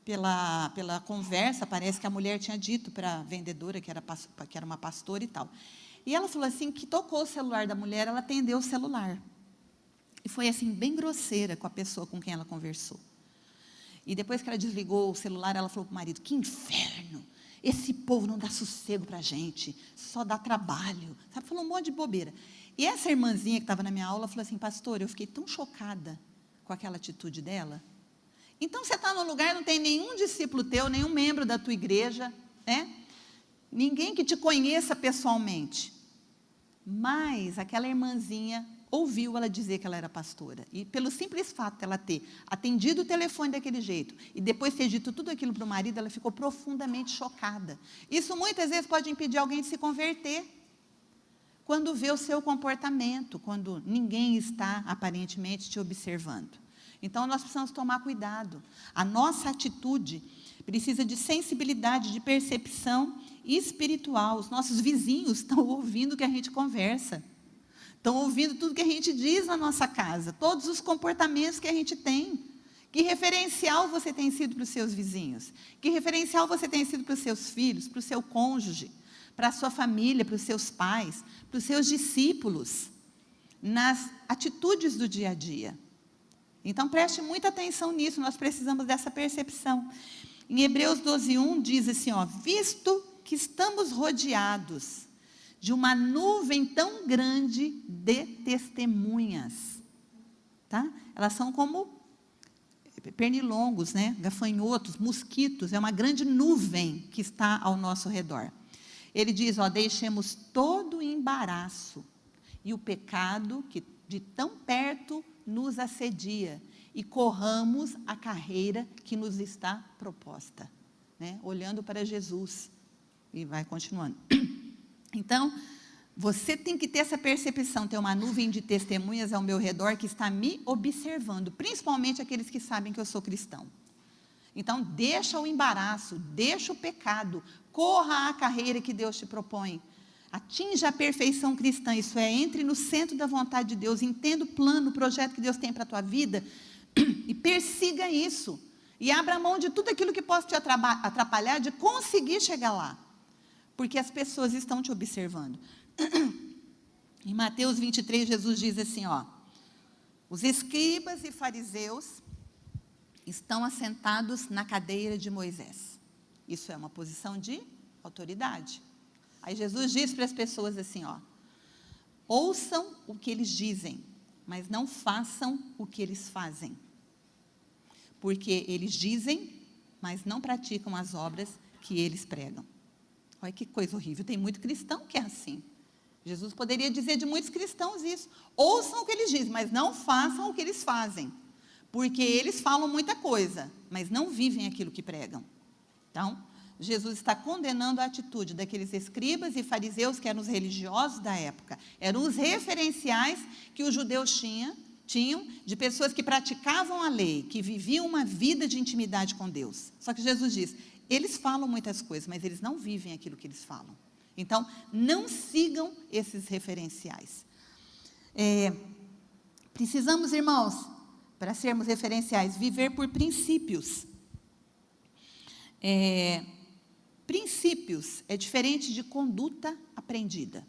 Pela conversa, parece que a mulher tinha dito para a vendedora que era uma pastora e tal. E ela falou assim, que tocou o celular da mulher, ela atendeu o celular. E foi assim, bem grosseira com a pessoa com quem ela conversou. E depois que ela desligou o celular, ela falou para o marido, que inferno, esse povo não dá sossego para a gente, só dá trabalho. Sabe, falou um monte de bobeira. E essa irmãzinha que estava na minha aula, falou assim, pastor, eu fiquei tão chocada com aquela atitude dela. Então, você está num lugar, não tem nenhum discípulo teu, nenhum membro da tua igreja, né? Ninguém que te conheça pessoalmente. Mas aquela irmãzinha ouviu ela dizer que ela era pastora. E pelo simples fato de ela ter atendido o telefone daquele jeito, e depois ter dito tudo aquilo para o marido, ela ficou profundamente chocada. Isso muitas vezes pode impedir alguém de se converter. quando vê o seu comportamento, quando ninguém está aparentemente te observando. Então, nós precisamos tomar cuidado. A nossa atitude precisa de sensibilidade, de percepção espiritual. Os nossos vizinhos estão ouvindo o que a gente conversa. Estão ouvindo tudo que a gente diz na nossa casa. Todos os comportamentos que a gente tem. Que referencial você tem sido para os seus vizinhos? Que referencial você tem sido para os seus filhos, para o seu cônjuge, para a sua família, para os seus pais, para os seus discípulos, nas atitudes do dia a dia? Então, preste muita atenção nisso, nós precisamos dessa percepção. Em Hebreus 12:1 diz assim, visto que estamos rodeados de uma nuvem tão grande de testemunhas, tá? Elas são como pernilongos, né? Gafanhotos, mosquitos, é uma grande nuvem que está ao nosso redor. Ele diz, deixemos todo o embaraço e o pecado que de tão perto nos assedia e corramos a carreira que nos está proposta, né? Olhando para Jesus. E vai continuando. Então, você tem que ter essa percepção, ter uma nuvem de testemunhas ao meu redor que está me observando, principalmente aqueles que sabem que eu sou cristão. Então, deixa o embaraço, deixa o pecado, corra a carreira que Deus te propõe. Atinja a perfeição cristã, isso é, entre no centro da vontade de Deus, entenda o plano, o projeto que Deus tem para a tua vida e persiga isso. E abra mão de tudo aquilo que possa te atrapalhar de conseguir chegar lá. Porque as pessoas estão te observando. Em Mateus 23, Jesus diz assim, os escribas e fariseus estão assentados na cadeira de Moisés. Isso é uma posição de autoridade. Aí Jesus diz para as pessoas assim, ouçam o que eles dizem, mas não façam o que eles fazem. Porque eles dizem, mas não praticam as obras que eles pregam. Olha que coisa horrível, tem muito cristão que é assim. Jesus poderia dizer de muitos cristãos isso. Ouçam o que eles dizem, mas não façam o que eles fazem. Porque eles falam muita coisa, mas não vivem aquilo que pregam. Então, Jesus está condenando a atitude daqueles escribas e fariseus, que eram os religiosos da época. Eram os referenciais que os judeus tinham de pessoas que praticavam a lei, que viviam uma vida de intimidade com Deus. Só que Jesus diz, eles falam muitas coisas, mas eles não vivem aquilo que eles falam. Então, não sigam esses referenciais. Precisamos, irmãos, para sermos referenciais, viver por princípios. Princípios é diferente de conduta aprendida.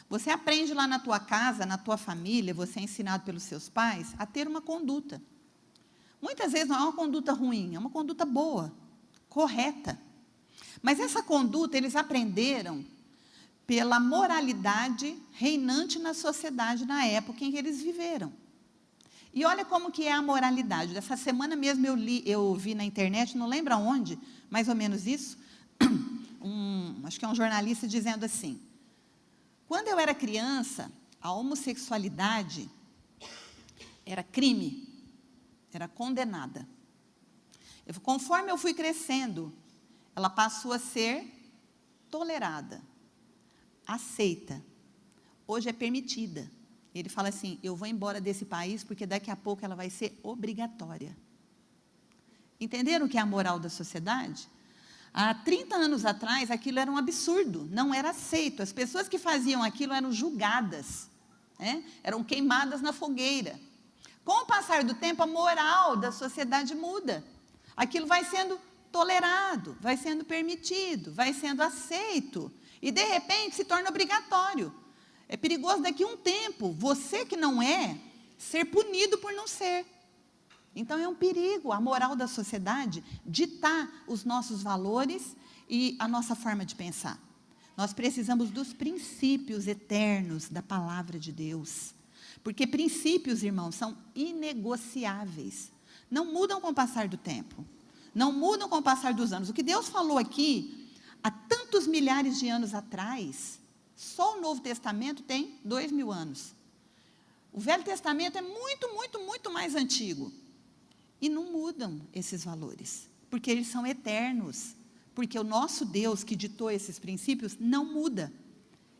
Você aprende lá na tua casa, na tua família, você é ensinado pelos seus pais a ter uma conduta. Muitas vezes não é uma conduta ruim, é uma conduta boa, correta. Mas essa conduta eles aprenderam pela moralidade reinante na sociedade na época em que eles viveram. E olha como que é a moralidade. Essa semana mesmo eu vi na internet, não lembro aonde, mais ou menos isso, acho que é um jornalista dizendo assim, quando eu era criança, a homossexualidade era crime, era condenada. Conforme eu fui crescendo, ela passou a ser tolerada, aceita. Hoje é permitida. Ele fala assim, eu vou embora desse país porque daqui a pouco ela vai ser obrigatória. Entenderam o que é a moral da sociedade? Há 30 anos atrás, aquilo era um absurdo, não era aceito. As pessoas que faziam aquilo eram julgadas, né? Eram queimadas na fogueira. Com o passar do tempo, a moral da sociedade muda. Aquilo vai sendo tolerado, vai sendo permitido, vai sendo aceito. E, de repente, se torna obrigatório. É perigoso daqui a um tempo, você que não é, ser punido por não ser. Então, é um perigo a moral da sociedade ditar os nossos valores e a nossa forma de pensar. Nós precisamos dos princípios eternos da palavra de Deus. Porque princípios, irmãos, são inegociáveis. Não mudam com o passar do tempo. Não mudam com o passar dos anos. O que Deus falou aqui, há tantos milhares de anos atrás, só o Novo Testamento tem 2000 anos. O Velho Testamento é muito, muito, muito mais antigo. E não mudam esses valores, porque eles são eternos. Porque o nosso Deus que ditou esses princípios não muda.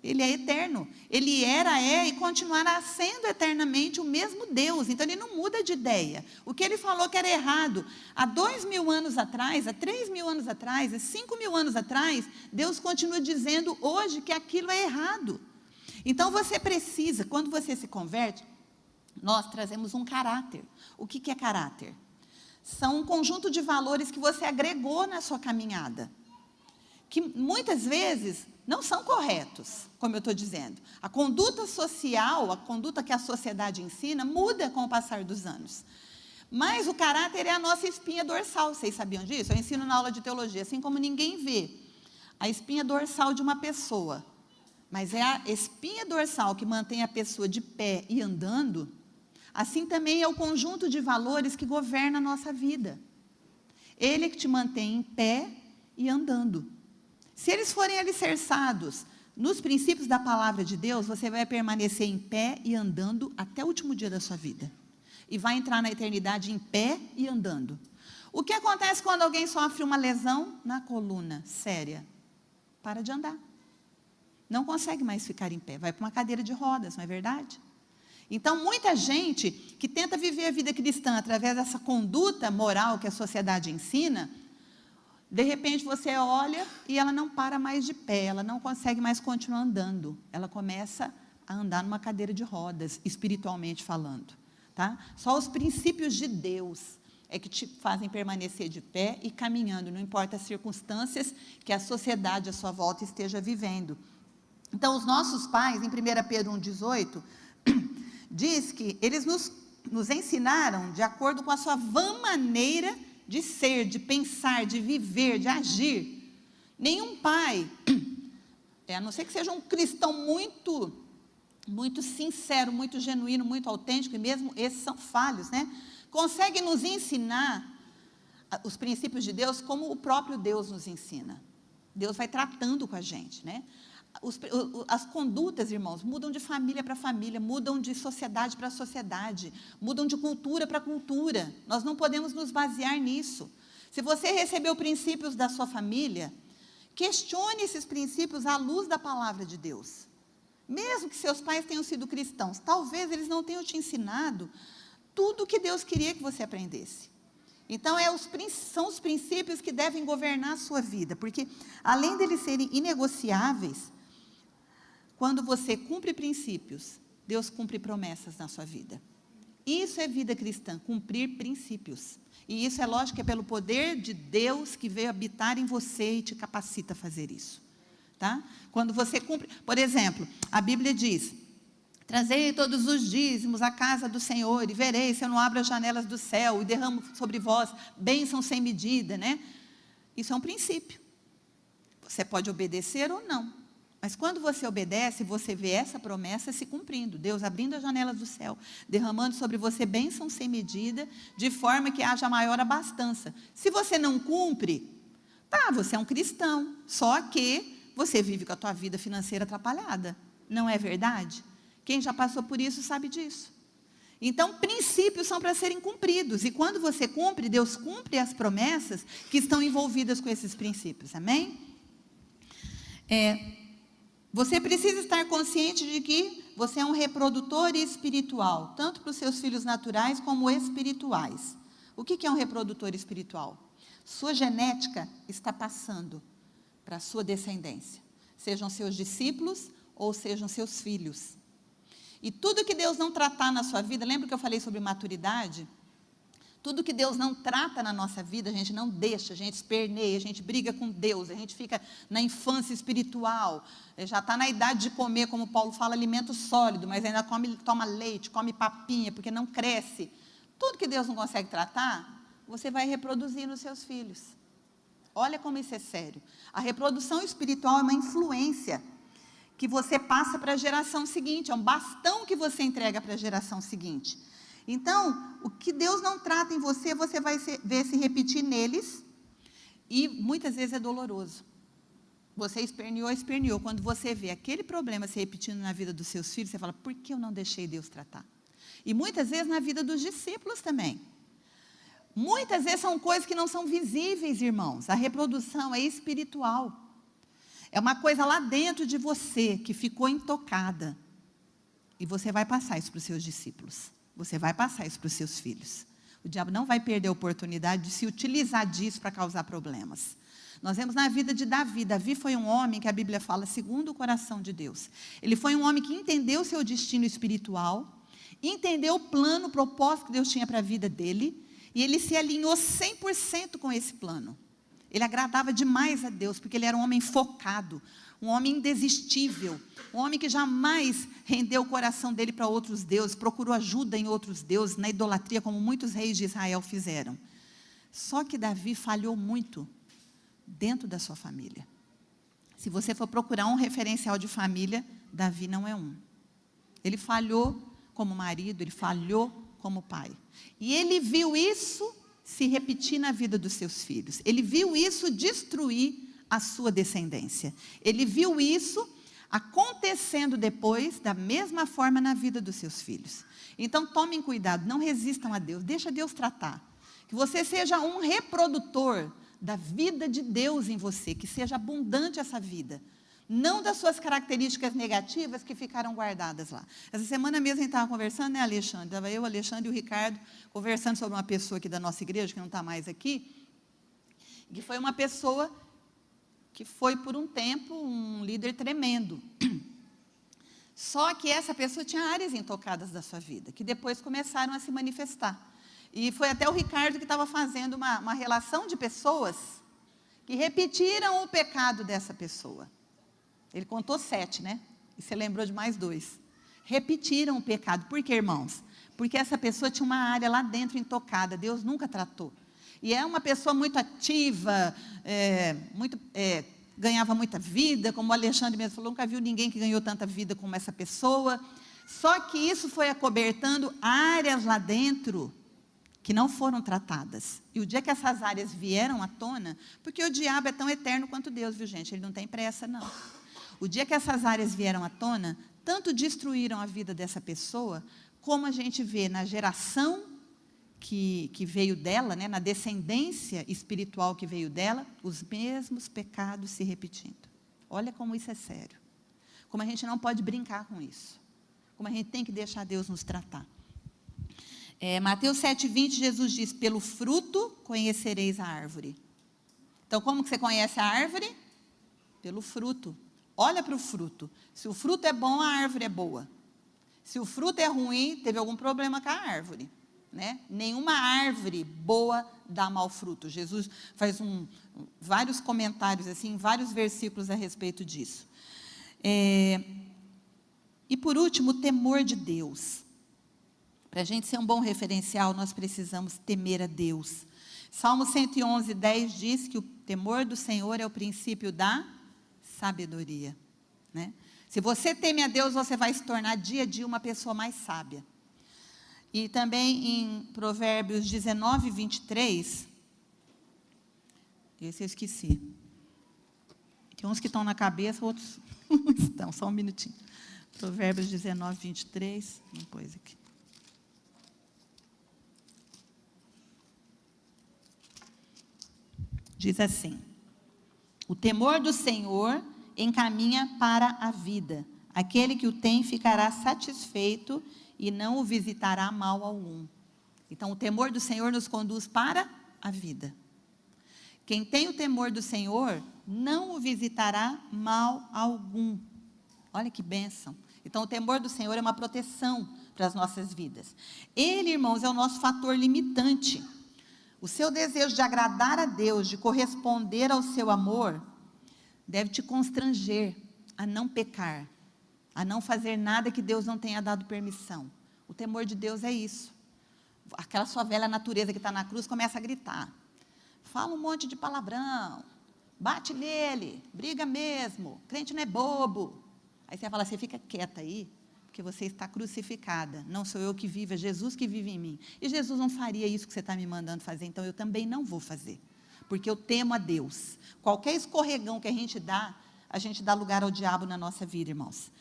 Ele é eterno. Ele era, é e continuará sendo eternamente o mesmo Deus. Então, ele não muda de ideia. O que ele falou que era errado há 2.000 anos atrás, há 3.000 anos atrás, há 5.000 anos atrás, Deus continua dizendo hoje que aquilo é errado. Então, você precisa, quando você se converte, nós trazemos um caráter. O que é caráter? São um conjunto de valores que você agregou na sua caminhada, que muitas vezes não são corretos, como eu estou dizendo. A conduta social, a conduta que a sociedade ensina, muda com o passar dos anos. Mas o caráter é a nossa espinha dorsal, vocês sabiam disso? Eu ensino na aula de teologia, assim como ninguém vê a espinha dorsal de uma pessoa, mas é a espinha dorsal que mantém a pessoa de pé e andando, assim também é o conjunto de valores que governa a nossa vida. Ele é que te mantém em pé e andando. Se eles forem alicerçados nos princípios da palavra de Deus, você vai permanecer em pé e andando até o último dia da sua vida. E vai entrar na eternidade em pé e andando. O que acontece quando alguém sofre uma lesão na coluna séria? Para de andar. Não consegue mais ficar em pé. Vai para uma cadeira de rodas, não é verdade? Então, muita gente que tenta viver a vida cristã através dessa conduta moral que a sociedade ensina, de repente você olha e ela não para mais de pé, ela não consegue mais continuar andando. Ela começa a andar numa cadeira de rodas, espiritualmente falando. Tá? Só os princípios de Deus é que te fazem permanecer de pé e caminhando, não importa as circunstâncias que a sociedade à sua volta esteja vivendo. Então, os nossos pais, em 1 Pedro 1,18, diz que eles nos ensinaram de acordo com a sua vã maneira de ser, de pensar, de viver, de agir. Nenhum pai, a não ser que seja um cristão muito sincero, muito genuíno, muito autêntico, e mesmo esses são falhos, né? Consegue nos ensinar os princípios de Deus como o próprio Deus nos ensina. Deus vai tratando com a gente, né? As condutas, irmãos, mudam de família para família, mudam de sociedade para sociedade, mudam de cultura para cultura. Nós não podemos nos basear nisso. Se você recebeu princípios da sua família, questione esses princípios à luz da palavra de Deus. Mesmo que seus pais tenham sido cristãos, talvez eles não tenham te ensinado tudo o que Deus queria que você aprendesse. Então, são os princípios que devem governar a sua vida, porque além deles serem inegociáveis, quando você cumpre princípios, Deus cumpre promessas na sua vida. Isso é vida cristã, cumprir princípios. E isso é lógico que é pelo poder de Deus que veio habitar em você e te capacita a fazer isso. Tá? Quando você cumpre, por exemplo, a Bíblia diz: trazei todos os dízimos à casa do Senhor, e vereis se eu não abro as janelas do céu e derramo sobre vós bênção sem medida, né? Isso é um princípio. Você pode obedecer ou não. Mas quando você obedece, você vê essa promessa se cumprindo. Deus abrindo as janelas do céu, derramando sobre você bênção sem medida, de forma que haja maior abastança. Se você não cumpre, você é um cristão, só que você vive com a tua vida financeira atrapalhada. Não é verdade? Quem já passou por isso sabe disso. Então, princípios são para serem cumpridos. E quando você cumpre, Deus cumpre as promessas que estão envolvidas com esses princípios. Amém? Você precisa estar consciente de que você é um reprodutor espiritual, tanto para os seus filhos naturais como espirituais. O que é um reprodutor espiritual? Sua genética está passando para a sua descendência, sejam seus discípulos ou sejam seus filhos. E tudo que Deus não tratar na sua vida, lembra que eu falei sobre maturidade? Tudo que Deus não trata na nossa vida, a gente não deixa, a gente esperneia, a gente briga com Deus, a gente fica na infância espiritual, já está na idade de comer, como Paulo fala, alimento sólido, mas ainda toma leite, come papinha, porque não cresce. Tudo que Deus não consegue tratar, você vai reproduzir nos seus filhos. Olha como isso é sério. A reprodução espiritual é uma influência que você passa para a geração seguinte, é um bastão que você entrega para a geração seguinte. Então, o que Deus não trata em você, você vai ver se repetir neles, e muitas vezes é doloroso. Você esperneou. Quando você vê aquele problema se repetindo na vida dos seus filhos, você fala: por que eu não deixei Deus tratar? E muitas vezes na vida dos discípulos também. Muitas vezes são coisas que não são visíveis, irmãos. A reprodução é espiritual. É uma coisa lá dentro de você que ficou intocada. E você vai passar isso para os seus discípulos. Você vai passar isso para os seus filhos. O diabo não vai perder a oportunidade de se utilizar disso para causar problemas. Nós vemos na vida de Davi. Davi foi um homem que a Bíblia fala segundo o coração de Deus. Ele foi um homem que entendeu o seu destino espiritual, entendeu o plano, o propósito que Deus tinha para a vida dele, e ele se alinhou 100% com esse plano. Ele agradava demais a Deus, porque ele era um homem focado, um homem indesistível, um homem que jamais rendeu o coração dele para outros deuses, procurou ajuda em outros deuses, na idolatria, como muitos reis de Israel fizeram. Só que Davi falhou muito dentro da sua família. Se você for procurar um referencial de família, Davi não é um. Ele falhou como marido, ele falhou como pai. E ele viu isso se repetir na vida dos seus filhos. Ele viu isso destruir a sua descendência. Ele viu isso acontecendo depois, da mesma forma, na vida dos seus filhos. Então, tomem cuidado, não resistam a Deus, deixa Deus tratar. Que você seja um reprodutor da vida de Deus em você, que seja abundante essa vida. Não das suas características negativas que ficaram guardadas lá. Essa semana mesmo a gente estava conversando, né, Alexandre? Estava eu, Alexandre e o Ricardo conversando sobre uma pessoa aqui da nossa igreja, que não está mais aqui, que foi uma pessoa que foi por um tempo um líder tremendo. Só que essa pessoa tinha áreas intocadas da sua vida, que depois começaram a se manifestar. E foi até o Ricardo que estava fazendo uma relação de pessoas que repetiram o pecado dessa pessoa. Ele contou 7, né? E você lembrou de mais 2. Repetiram o pecado. Por quê, irmãos? Porque essa pessoa tinha uma área lá dentro intocada. Deus nunca tratou. E é uma pessoa muito ativa, ganhava muita vida, como o Alexandre mesmo falou, nunca viu ninguém que ganhou tanta vida como essa pessoa. Só que isso foi acobertando áreas lá dentro que não foram tratadas. E o dia que essas áreas vieram à tona, porque o diabo é tão eterno quanto Deus, viu, gente? Ele não tem pressa, não. O dia que essas áreas vieram à tona, tanto destruíram a vida dessa pessoa, como a gente vê na geração que veio dela, né, na descendência espiritual que veio dela, os mesmos pecados se repetindo. Olha como isso é sério. Como a gente não pode brincar com isso. Como a gente tem que deixar Deus nos tratar. Mateus 7,20, Jesus diz, pelo fruto conhecereis a árvore. Então, como que você conhece a árvore? Pelo fruto. Olha para o fruto. Se o fruto é bom, a árvore é boa. Se o fruto é ruim, teve algum problema com a árvore. Né? Nenhuma árvore boa dá mau fruto. Jesus faz vários comentários, assim, vários versículos a respeito disso. E por último, o temor de Deus. Para a gente ser um bom referencial, nós precisamos temer a Deus. Salmo 111, 10 diz que o temor do Senhor é o princípio da sabedoria. Né? Se você teme a Deus, você vai se tornar dia a dia uma pessoa mais sábia. E também em Provérbios 19, 23, esse eu esqueci. Tem uns que estão na cabeça, outros não estão, só um minutinho. Provérbios 19, 23, uma coisa aqui. Diz assim, o temor do Senhor encaminha para a vida. Aquele que o tem ficará satisfeito e não o visitará mal algum. Então, o temor do Senhor nos conduz para a vida. Quem tem o temor do Senhor não o visitará mal algum. Olha que bênção. Então, o temor do Senhor é uma proteção para as nossas vidas. Ele, irmãos, é o nosso fator limitante. O seu desejo de agradar a Deus, de corresponder ao seu amor, deve te constranger a não pecar, a não fazer nada que Deus não tenha dado permissão. O temor de Deus é isso. Aquela sua velha natureza que está na cruz começa a gritar. Fala um monte de palavrão, bate nele, briga mesmo, crente não é bobo. Aí você fala, você fica quieta aí, porque você está crucificada. Não sou eu que vivo, é Jesus que vive em mim. E Jesus não faria isso que você está me mandando fazer, então eu também não vou fazer. Porque eu temo a Deus. Qualquer escorregão que a gente dá lugar ao diabo na nossa vida, irmãos.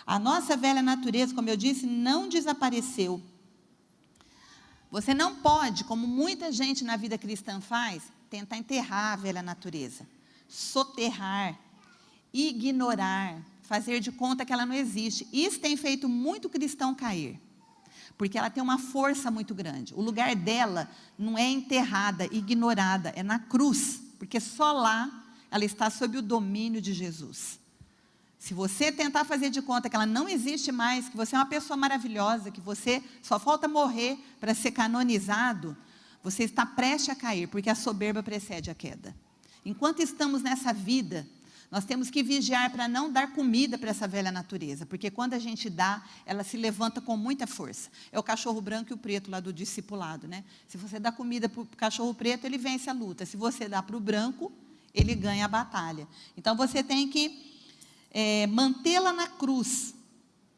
A nossa velha natureza, como eu disse, não desapareceu. Você não pode, como muita gente na vida cristã faz, tentar enterrar a velha natureza, soterrar, ignorar, fazer de conta que ela não existe. Isso tem feito muito cristão cair, porque ela tem uma força muito grande. O lugar dela não é enterrada, ignorada, é na cruz, porque só lá ela está sob o domínio de Jesus. Se você tentar fazer de conta que ela não existe mais, que você é uma pessoa maravilhosa, que você só falta morrer para ser canonizado, você está prestes a cair, porque a soberba precede a queda. Enquanto estamos nessa vida, nós temos que vigiar para não dar comida para essa velha natureza, porque quando a gente dá, ela se levanta com muita força. É o cachorro branco e o preto lá do discipulado, né? Se você dá comida para o cachorro preto, ele vence a luta. Se você dá para o branco, ele ganha a batalha. Então, você tem que mantê-la na cruz,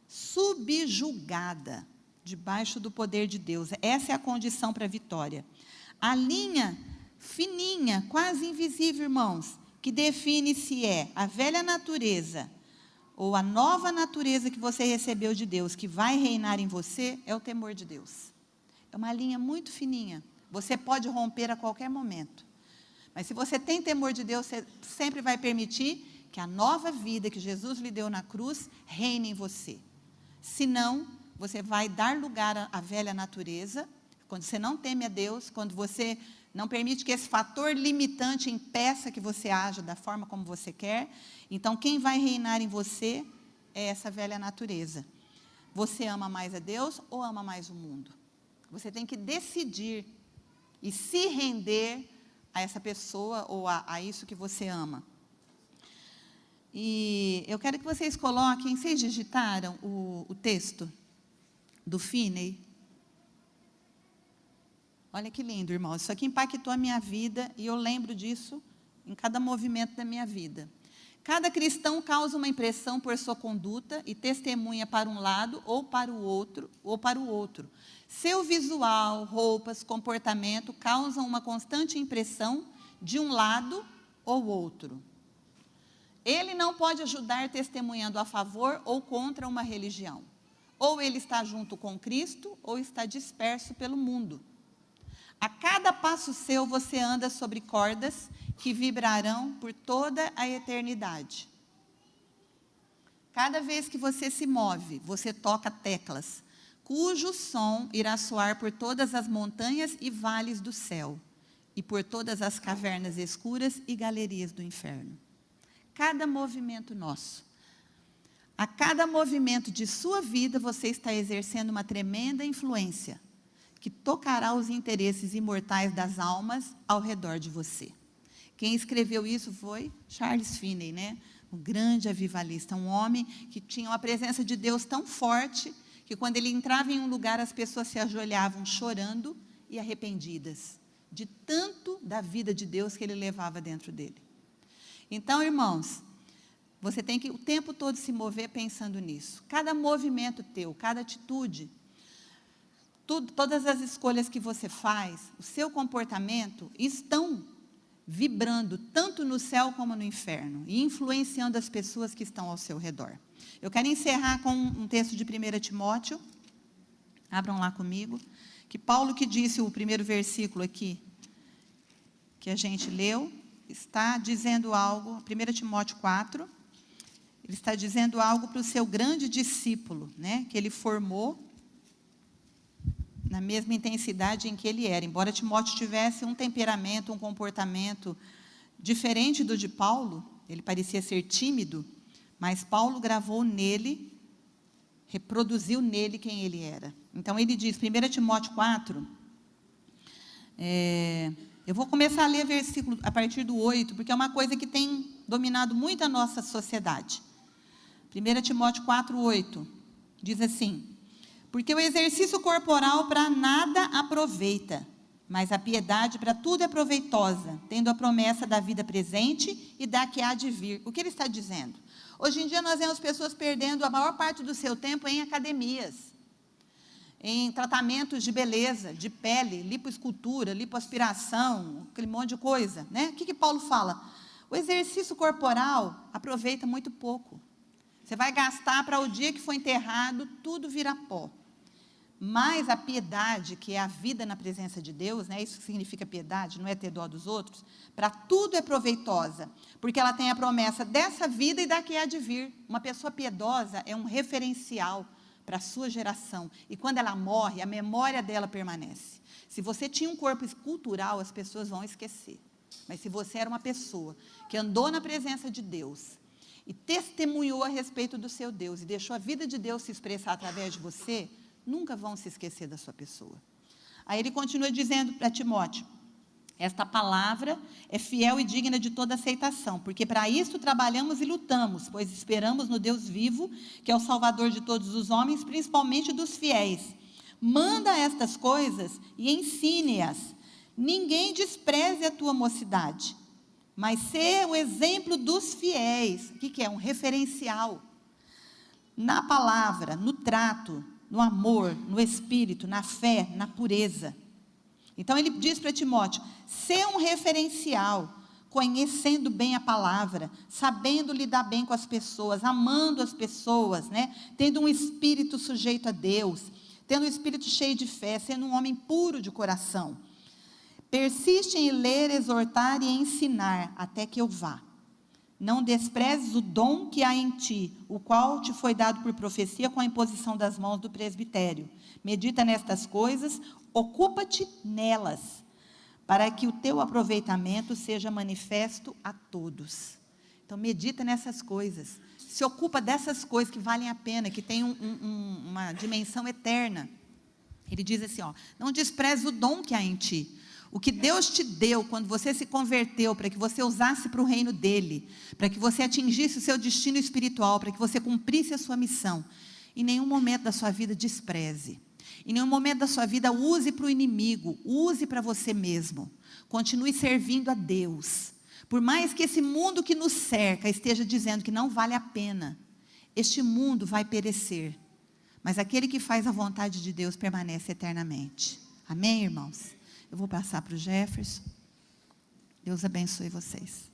subjugada, debaixo do poder de Deus. Essa é a condição para a vitória. A linha fininha, quase invisível, irmãos, que define se é a velha natureza ou a nova natureza que você recebeu de Deus, que vai reinar em você, é o temor de Deus. É uma linha muito fininha. Você pode romper a qualquer momento. Mas se você tem temor de Deus, você sempre vai permitir que a nova vida que Jesus lhe deu na cruz reine em você. Senão, você vai dar lugar à velha natureza, quando você não teme a Deus, quando você não permite que esse fator limitante impeça que você haja da forma como você quer. Então, quem vai reinar em você é essa velha natureza. Você ama mais a Deus ou ama mais o mundo? Você tem que decidir e se render a essa pessoa ou a isso que você ama. E eu quero que vocês coloquem, vocês digitaram o texto do Finney? Olha que lindo, irmãos. Isso aqui impactou a minha vida e eu lembro disso em cada movimento da minha vida. Cada cristão causa uma impressão por sua conduta e testemunha para um lado ou para o outro. Seu visual, roupas, comportamento causam uma constante impressão de um lado ou outro. Ele não pode ajudar testemunhando a favor ou contra uma religião. Ou ele está junto com Cristo, ou está disperso pelo mundo. A cada passo seu, você anda sobre cordas que vibrarão por toda a eternidade. Cada vez que você se move, você toca teclas, cujo som irá soar por todas as montanhas e vales do céu, e por todas as cavernas escuras e galerias do inferno. Cada movimento nosso, a cada movimento de sua vida, você está exercendo uma tremenda influência, que tocará os interesses imortais das almas ao redor de você. Quem escreveu isso foi Charles Finney, né? Um grande avivalista, um homem que tinha uma presença de Deus tão forte, que quando ele entrava em um lugar, as pessoas se ajoelhavam chorando e arrependidas, de tanto da vida de Deus que ele levava dentro dele. Então, irmãos, você tem que o tempo todo se mover pensando nisso. Cada movimento teu, cada atitude, todas as escolhas que você faz, o seu comportamento, estão vibrando tanto no céu como no inferno e influenciando as pessoas que estão ao seu redor. Eu quero encerrar com um texto de 1 Timóteo, abram lá comigo, que Paulo que disse o primeiro versículo aqui, que a gente leu, está dizendo algo, 1 Timóteo 4, ele está dizendo algo para o seu grande discípulo, né, que ele formou na mesma intensidade em que ele era. Embora Timóteo tivesse um temperamento, um comportamento diferente do de Paulo, ele parecia ser tímido, mas Paulo gravou nele, reproduziu nele quem ele era. Então, ele diz, 1 Timóteo 4, eu vou começar a ler versículo a partir do 8, porque é uma coisa que tem dominado muito a nossa sociedade. 1 Timóteo 4, 8, diz assim: porque o exercício corporal para nada aproveita, mas a piedade para tudo é proveitosa, tendo a promessa da vida presente e da que há de vir. O que ele está dizendo? Hoje em dia nós vemos pessoas perdendo a maior parte do seu tempo em academias, em tratamentos de beleza, de pele, lipoescultura, lipoaspiração, aquele monte de coisa, né? O que Paulo fala? O exercício corporal aproveita muito pouco. Você vai gastar para o dia que for enterrado, tudo virar pó. Mas a piedade, que é a vida na presença de Deus, né, isso significa piedade, não é ter dó dos outros, para tudo é proveitosa, porque ela tem a promessa dessa vida e da que há de vir. Uma pessoa piedosa é um referencial para a sua geração, e quando ela morre, a memória dela permanece. Se você tinha um corpo escultural, as pessoas vão esquecer, mas se você era uma pessoa que andou na presença de Deus, e testemunhou a respeito do seu Deus, e deixou a vida de Deus se expressar através de você, nunca vão se esquecer da sua pessoa. Aí ele continua dizendo para Timóteo: esta palavra é fiel e digna de toda aceitação, porque para isso trabalhamos e lutamos, pois esperamos no Deus vivo, que é o Salvador de todos os homens, principalmente dos fiéis. Manda estas coisas e ensine-as. Ninguém despreze a tua mocidade, mas ser o exemplo dos fiéis. O que é? Um referencial. Na palavra, no trato, no amor, no espírito, na fé, na pureza. Então ele diz para Timóteo: ser um referencial, conhecendo bem a palavra, sabendo lidar bem com as pessoas, amando as pessoas, né? Tendo um espírito sujeito a Deus, tendo um espírito cheio de fé, sendo um homem puro de coração. Persiste em ler, exortar e ensinar, até que eu vá. Não desprezes o dom que há em ti, o qual te foi dado por profecia com a imposição das mãos do presbitério. Medita nestas coisas, ocupa-te nelas, para que o teu aproveitamento seja manifesto a todos. Então, medita nessas coisas. Se ocupa dessas coisas que valem a pena, que têm uma dimensão eterna. Ele diz assim, não despreze o dom que há em ti. O que Deus te deu quando você se converteu, para que você usasse para o reino dele, para que você atingisse o seu destino espiritual, para que você cumprisse a sua missão, em nenhum momento da sua vida despreze, em nenhum momento da sua vida use para o inimigo, use para você mesmo, continue servindo a Deus, por mais que esse mundo que nos cerca esteja dizendo que não vale a pena, este mundo vai perecer, mas aquele que faz a vontade de Deus permanece eternamente. Amém, irmãos? Eu vou passar para o Jefferson. Deus abençoe vocês.